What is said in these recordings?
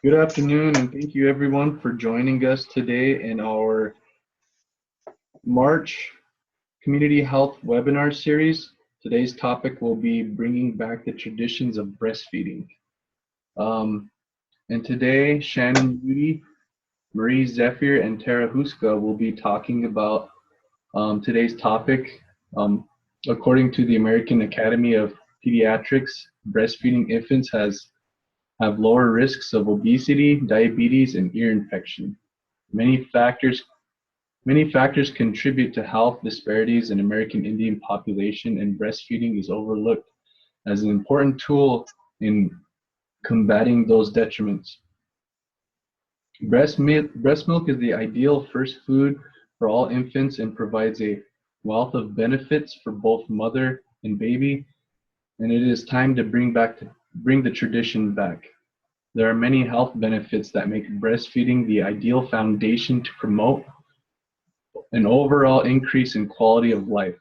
Good afternoon, and thank you everyone for joining us today in our March Community Health webinar series. Today's topic will be bringing back the traditions of breastfeeding. Um, and today, Shannon Udy, Marie Zephyr, and Tara Huska will be talking about today's topic. Um, According to the American Academy of Pediatrics, breastfeeding infants have lower risks of obesity, diabetes, and ear infection. Many factors Many factors contribute to health disparities in American Indian population, and breastfeeding is overlooked as an important tool in combating those detriments. Breast milk is the ideal first food for all infants and provides a wealth of benefits for both mother and baby, and it is time to bring the tradition back. There are many health benefits that make breastfeeding the ideal foundation to promote an overall increase in quality of life.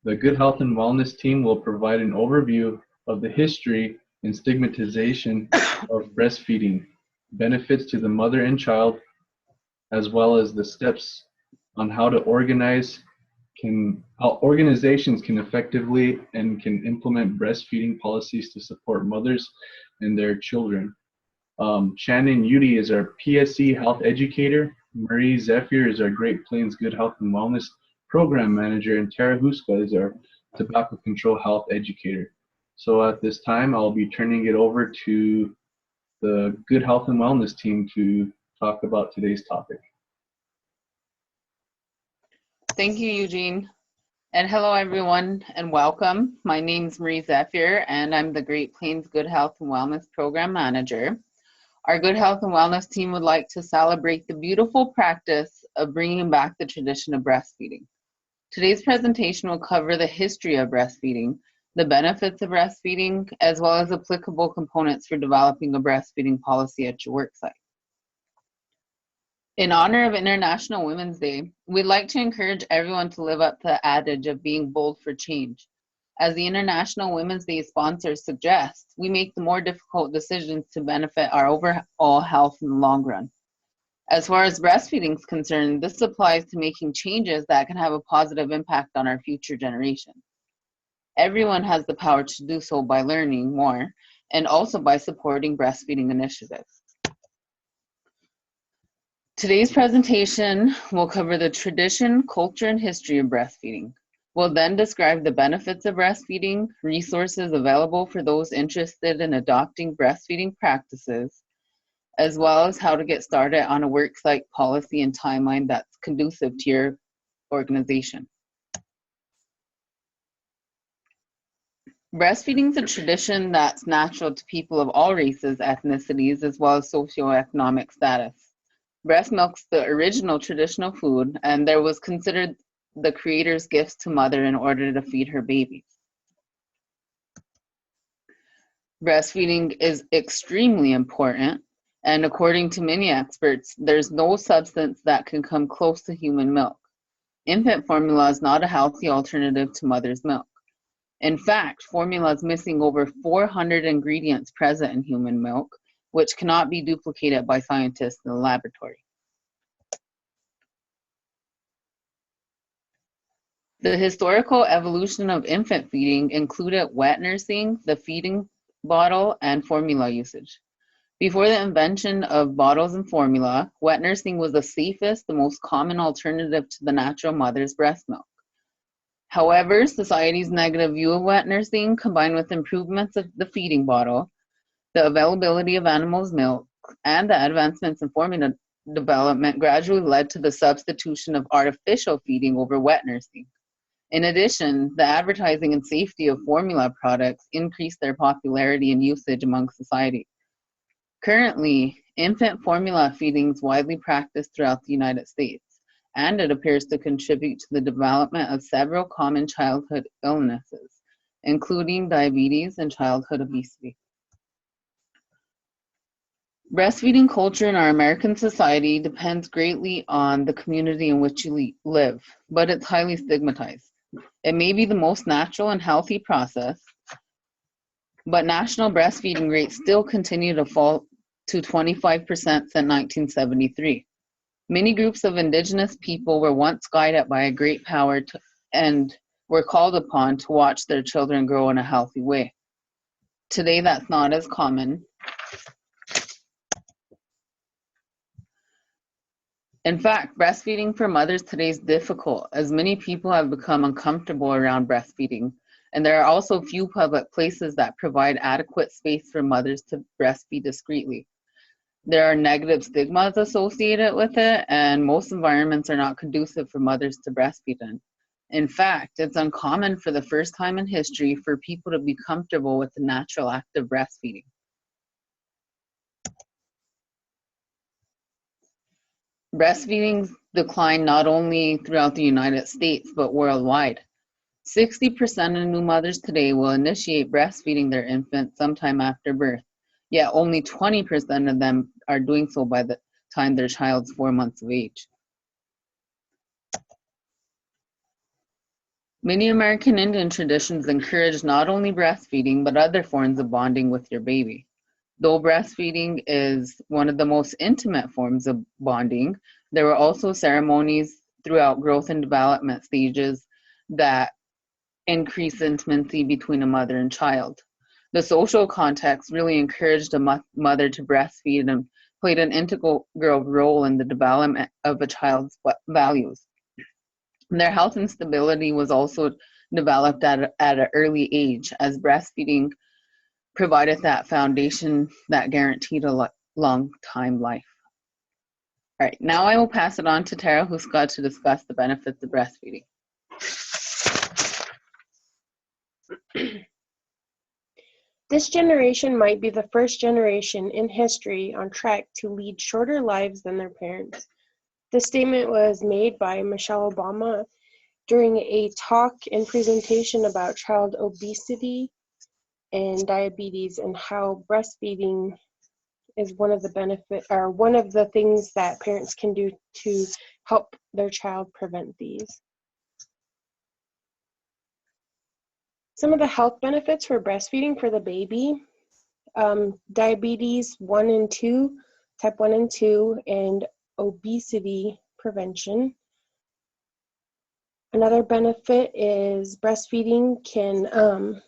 The Good Health and Wellness team will provide an overview of the history and stigmatization of breastfeeding, benefits to the mother and child, as well as the steps on how organizations can effectively and can implement breastfeeding policies to support mothers and their children. Shannon Udy is our PSC health educator. Marie Zephyr is our Great Plains Good Health and Wellness program manager, and Tara Huska is our tobacco control health educator. So at this time, I'll be turning it over to the Good Health and Wellness team to talk about today's topic. Thank you, Eugene. And hello, everyone, and welcome. My name is Marie Zephyr, and I'm the Great Plains Good Health and Wellness Program Manager. Our Good Health and Wellness team would like to celebrate the beautiful practice of bringing back the tradition of breastfeeding. Today's presentation will cover the history of breastfeeding, the benefits of breastfeeding, as well as applicable components for developing a breastfeeding policy at your worksite. In honor of International Women's Day, we'd like to encourage everyone to live up to the adage of being bold for change. As the International Women's Day sponsor suggests, we make the more difficult decisions to benefit our overall health in the long run. As far as breastfeeding is concerned, this applies to making changes that can have a positive impact on our future generations. Everyone has the power to do so by learning more and also by supporting breastfeeding initiatives. Today's presentation will cover the tradition, culture, and history of breastfeeding. We'll then describe the benefits of breastfeeding, resources available for those interested in adopting breastfeeding practices, as well as how to get started on a worksite policy and timeline that's conducive to your organization. Breastfeeding is a tradition that's natural to people of all races, ethnicities, as well as socioeconomic status. Breast milk's the original traditional food, and there was considered the creator's gifts to mother in order to feed her babies. Breastfeeding is extremely important, and according to many experts, there's no substance that can come close to human milk. Infant formula is not a healthy alternative to mother's milk. In fact, formula is missing over 400 ingredients present in human milk, which cannot be duplicated by scientists in the laboratory. The historical evolution of infant feeding included wet nursing, the feeding bottle, and formula usage. Before the invention of bottles and formula, wet nursing was the safest, the most common alternative to the natural mother's breast milk. However, society's negative view of wet nursing, combined with improvements of the feeding bottle, the availability of animals' milk, and the advancements in formula development gradually led to the substitution of artificial feeding over wet nursing. In addition, the advertising and safety of formula products increased their popularity and usage among society. Currently, infant formula feeding is widely practiced throughout the United States, and it appears to contribute to the development of several common childhood illnesses, including diabetes and childhood obesity. Breastfeeding culture in our American society depends greatly on the community in which you live, but it's highly stigmatized. It may be the most natural and healthy process, but national breastfeeding rates still continue to fall to 25% since 1973. Many groups of indigenous people were once guided by a great power and were called upon to watch their children grow in a healthy way. Today, that's not as common. In fact, breastfeeding for mothers today is difficult, as many people have become uncomfortable around breastfeeding, and there are also few public places that provide adequate space for mothers to breastfeed discreetly. There are negative stigmas associated with it, and most environments are not conducive for mothers to breastfeed in. In fact, it's uncommon for the first time in history for people to be comfortable with the natural act of breastfeeding. Breastfeeding declined not only throughout the United States, but worldwide. 60% of new mothers today will initiate breastfeeding their infant sometime after birth, yet only 20% of them are doing so by the time their child's 4 months of age. Many American Indian traditions encourage not only breastfeeding, but other forms of bonding with your baby. Though breastfeeding is one of the most intimate forms of bonding, there were also ceremonies throughout growth and development stages that increase intimacy between a mother and child. The social context really encouraged a mother to breastfeed and played an integral role in the development of a child's values. Their health and stability was also developed at an early age, as breastfeeding provided that foundation that guaranteed a long time life. All right, now I will pass it on to Tara Huska to discuss the benefits of breastfeeding. This generation might be the first generation in history on track to lead shorter lives than their parents. This statement was made by Michelle Obama during a talk and presentation about child obesity and diabetes, and how breastfeeding is one of the things that parents can do to help their child prevent these. Some of the health benefits for breastfeeding for the baby: diabetes 1 and 2, type 1 and 2, and obesity prevention. Another benefit is breastfeeding can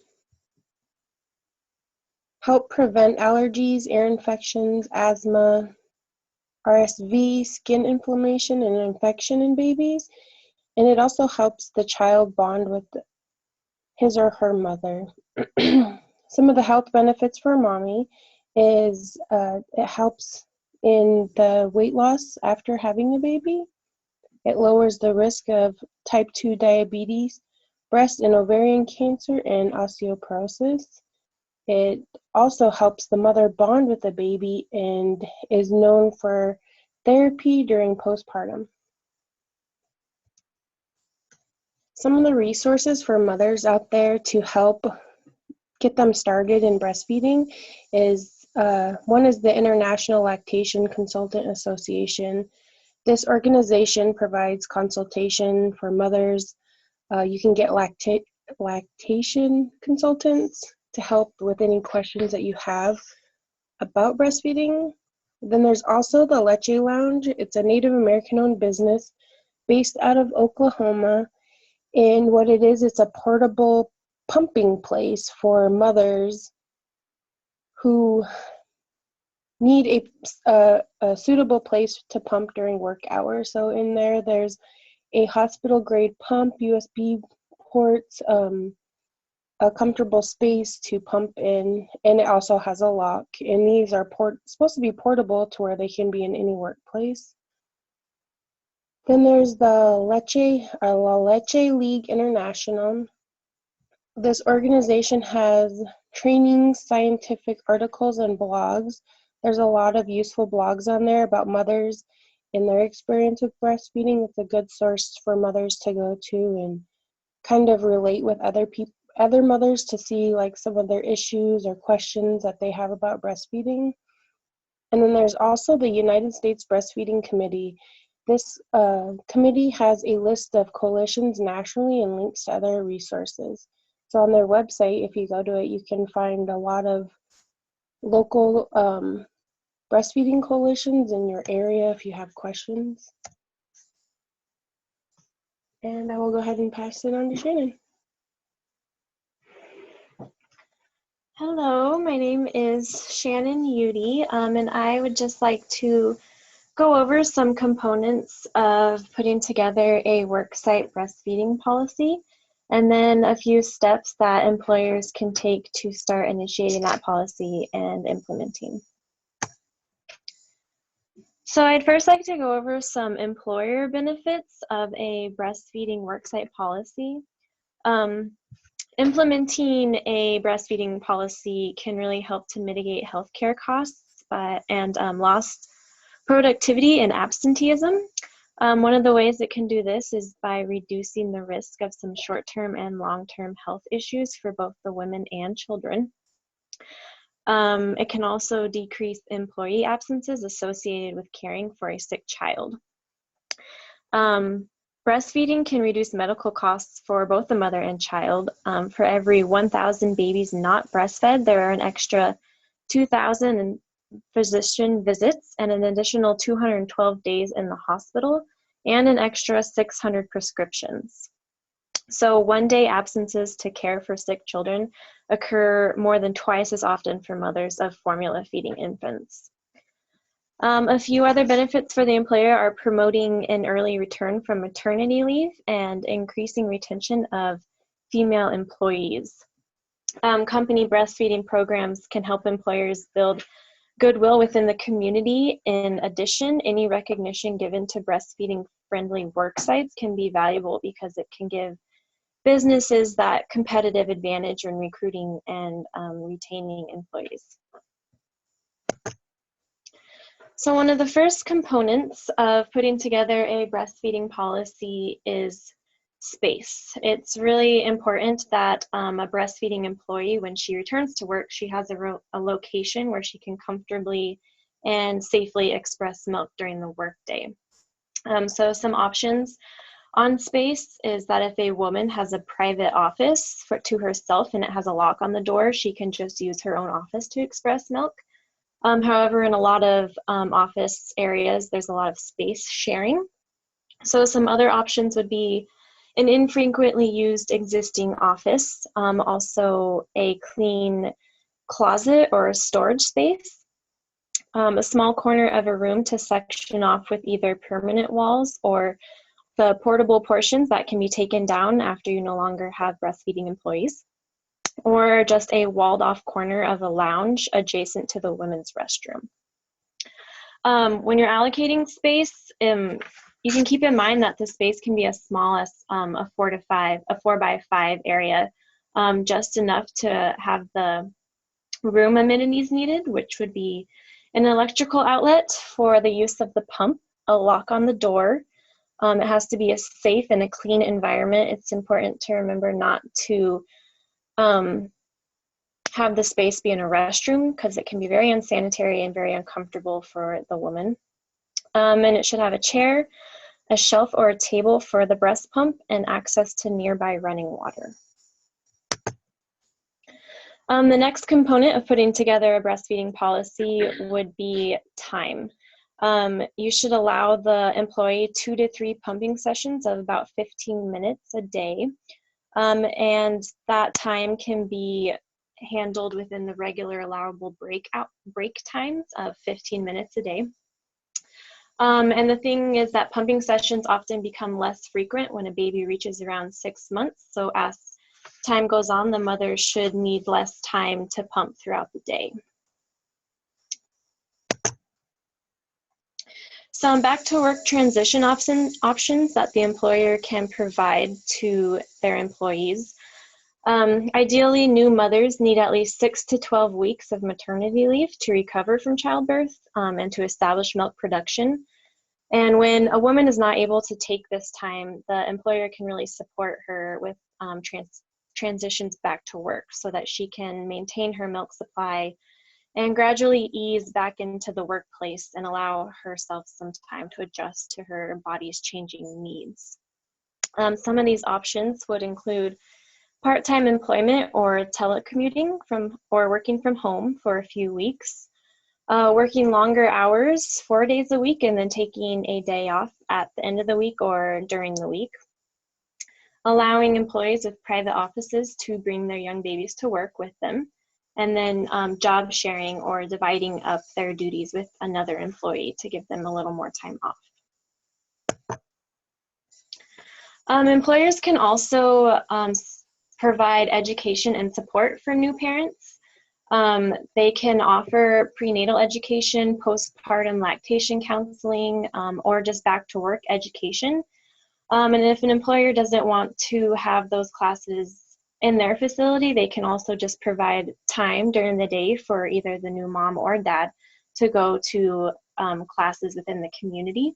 help prevent allergies, ear infections, asthma, RSV, skin inflammation, and infection in babies. And it also helps the child bond with his or her mother. Some of the health benefits for mommy is it helps in the weight loss after having a baby. It lowers the risk of type 2 diabetes, breast and ovarian cancer, and osteoporosis. It also helps the mother bond with the baby and is known for therapy during postpartum. Some of the resources for mothers out there to help get them started in breastfeeding is one is the International Lactation Consultant Association. This organization provides consultation for mothers. You can get lactation consultants to help with any questions that you have about breastfeeding. Then there's also the Leche Lounge. It's a Native American-owned business based out of Oklahoma. And what it is, it's a portable pumping place for mothers who need a suitable place to pump during work hours. So in there's a hospital-grade pump, USB ports, a comfortable space to pump in, and it also has a lock. And these are supposed to be portable to where they can be in any workplace. Then there's the La Leche League International. This organization has trainings, scientific articles, and blogs. There's a lot of useful blogs on there about mothers and their experience with breastfeeding. It's a good source for mothers to go to and kind of relate with other mothers to see like some of their issues or questions that they have about breastfeeding. And then there's also the United States Breastfeeding Committee. This committee has a list of coalitions nationally and links to other resources. So on their website, if you go to it, you can find a lot of local breastfeeding coalitions in your area if you have questions. And I will go ahead and pass it on to Shannon. Hello, my name is Shannon Udy, and I would just like to go over some components of putting together a worksite breastfeeding policy, and then a few steps that employers can take to start initiating that policy and implementing. So I'd first like to go over some employer benefits of a breastfeeding worksite policy. Implementing a breastfeeding policy can really help to mitigate healthcare costs and lost productivity and absenteeism. One of the ways it can do this is by reducing the risk of some short-term and long-term health issues for both the women and children. It can also decrease employee absences associated with caring for a sick child. Breastfeeding can reduce medical costs for both the mother and child. For every 1,000 babies not breastfed, there are an extra 2,000 physician visits and an additional 212 days in the hospital and an extra 600 prescriptions. So one-day absences to care for sick children occur more than twice as often for mothers of formula feeding infants. A few other benefits for the employer are promoting an early return from maternity leave and increasing retention of female employees. Company breastfeeding programs can help employers build goodwill within the community. In addition, any recognition given to breastfeeding-friendly work sites can be valuable because it can give businesses that competitive advantage in recruiting and retaining employees. So one of the first components of putting together a breastfeeding policy is space. It's really important that a breastfeeding employee, when she returns to work, she has a location where she can comfortably and safely express milk during the workday. So some options on space is that if a woman has a private office to herself and it has a lock on the door, she can just use her own office to express milk. However, in a lot of office areas, there's a lot of space sharing. So some other options would be an infrequently used existing office, also a clean closet or a storage space, a small corner of a room to section off with either permanent walls or the portable portions that can be taken down after you no longer have breastfeeding employees, or just a walled off corner of a lounge adjacent to the women's restroom. When you're allocating space, you can keep in mind that the space can be as small as a 4 by 5 area, just enough to have the room amenities needed, which would be an electrical outlet for the use of the pump, a lock on the door. It has to be a safe and a clean environment. It's important to remember not to have the space be in a restroom because it can be very unsanitary and very uncomfortable for the woman. And it should have a chair, a shelf or a table for the breast pump, and access to nearby running water. The next component of putting together a breastfeeding policy would be time. You should allow the employee 2 to 3 pumping sessions of about 15 minutes a day. And that time can be handled within the regular allowable break times of 15 minutes a day. And the thing is that pumping sessions often become less frequent when a baby reaches around 6 months. So as time goes on, the mother should need less time to pump throughout the day. Some back to work transition options that the employer can provide to their employees. Ideally, new mothers need at least 6 to 12 weeks of maternity leave to recover from childbirth and to establish milk production. And when a woman is not able to take this time, the employer can really support her with transitions back to work so that she can maintain her milk supply and gradually ease back into the workplace and allow herself some time to adjust to her body's changing needs. Some of these options would include part-time employment or telecommuting or working from home for a few weeks, working longer hours, 4 days a week, and then taking a day off at the end of the week or during the week. Allowing employees with private offices to bring their young babies to work with them, and then job sharing or dividing up their duties with another employee to give them a little more time off. Employers can also provide education and support for new parents. They can offer prenatal education, postpartum lactation counseling, or just back to work education. And if an employer doesn't want to have those classes in their facility, they can also just provide time during the day for either the new mom or dad to go to classes within the community.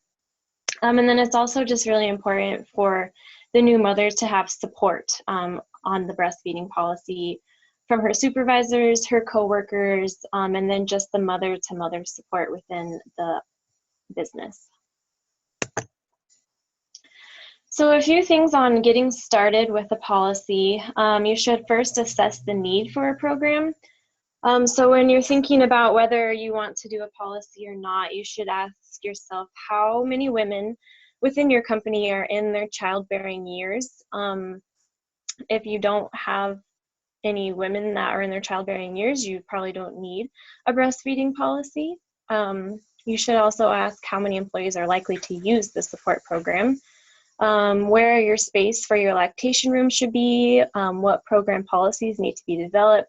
And then it's also just really important for the new mother to have support on the breastfeeding policy from her supervisors, her coworkers, and then just the mother-to-mother support within the business. So a few things on getting started with a policy. You should first assess the need for a program. So when you're thinking about whether you want to do a policy or not, you should ask yourself how many women within your company are in their childbearing years. If you don't have any women that are in their childbearing years, you probably don't need a breastfeeding policy. You should also ask how many employees are likely to use the support program. Where your space for your lactation room should be, what program policies need to be developed,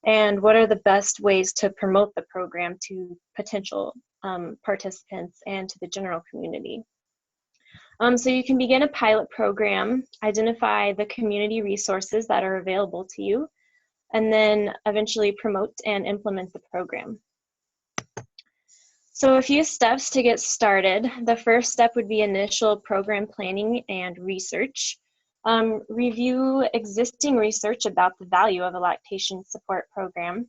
and what are the best ways to promote the program to potential participants and to the general community. So you can begin a pilot program, identify the community resources that are available to you, and then eventually promote and implement the program. So a few steps to get started. The first step would be initial program planning and research. Review existing research about the value of a lactation support program,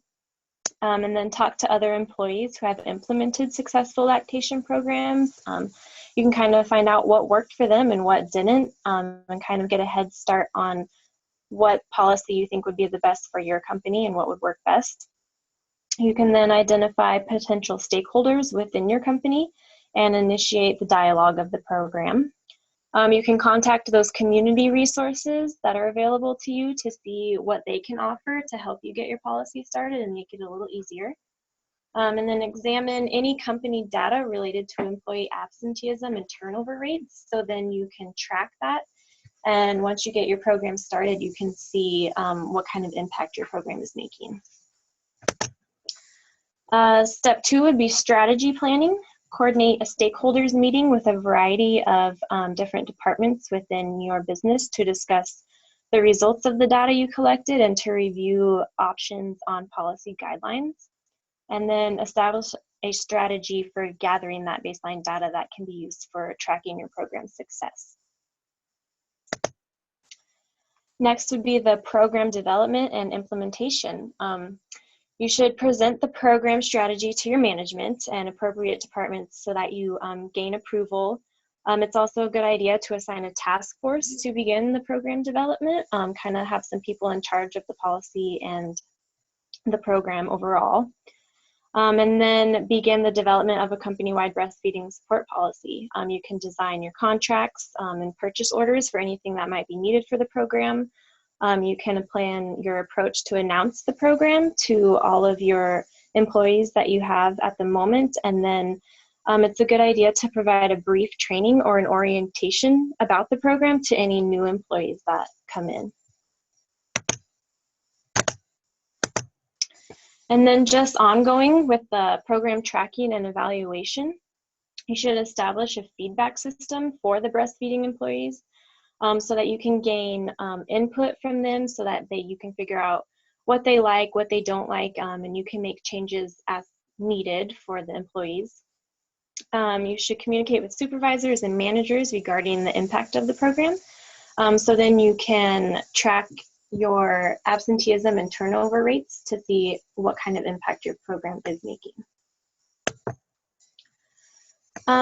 and then talk to other employees who have implemented successful lactation programs. You can kind of find out what worked for them and what didn't, and kind of get a head start on what policy you think would be the best for your company and what would work best. You can then identify potential stakeholders within your company and initiate the dialogue of the program. You can contact those community resources that are available to you to see what they can offer to help you get your policy started and make it a little easier. And then examine any company data related to employee absenteeism and turnover rates, so then you can track that. And once you get your program started, you can see what kind of impact your program is making. Step 2 would be strategy planning. Coordinate a stakeholders meeting with a variety of different departments within your business to discuss the results of the data you collected and to review options on policy guidelines. And then establish a strategy for gathering that baseline data that can be used for tracking your program's success. Next would be the program development and implementation. You should present the program strategy to your management and appropriate departments so that you gain approval. It's also a good idea to assign a task force to begin the program development, kind of have some people in charge of the policy and the program overall. And then begin the development of a company-wide breastfeeding support policy. You can design your contracts and purchase orders for anything that might be needed for the program. You can plan your approach to announce the program to all of your employees that you have at the moment, and then it's a good idea to provide a brief training or an orientation about the program to any new employees that come in. And then just ongoing with the program tracking and evaluation, you should establish a feedback system for the breastfeeding employees so that you can gain input from them so that you can figure out what they like, what they don't like, and you can make changes as needed for the employees. You should communicate with supervisors and managers regarding the impact of the program. So then you can track your absenteeism and turnover rates to see what kind of impact your program is making.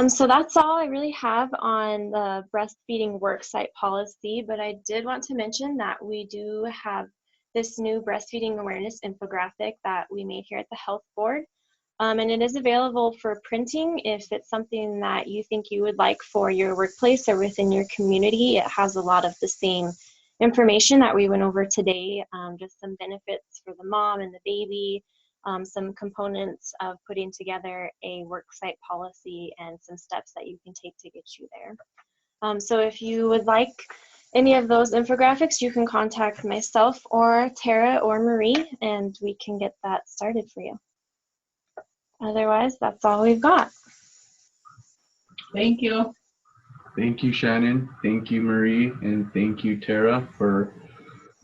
So that's all I really have on the breastfeeding worksite policy, but I did want to mention that we do have this new breastfeeding awareness infographic that we made here at the Health Board. And it is available for printing if it's something that you think you would like for your workplace or within your community. It has a lot of the same information that we went over today, just some benefits for the mom and the baby, some components of putting together a worksite policy, and some steps that you can take to get you there. So if you would like any of those infographics, you can contact myself or Tara or Marie, and we can get that started for you. Otherwise, that's all we've got. Thank you. Thank you, Shannon. Thank you, Marie. And thank you, Tara, for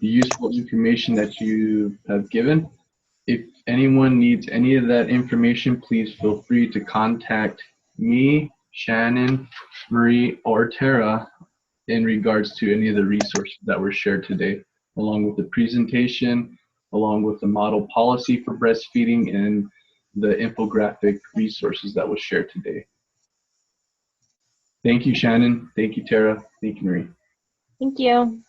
the useful information that you have given. If anyone needs any of that information, please feel free to contact me, Shannon, Marie, or Tara in regards to any of the resources that were shared today, along with the presentation, along with the model policy for breastfeeding, and the infographic resources that was shared today. Thank you, Shannon. Thank you, Tara. Thank you, Marie. Thank you.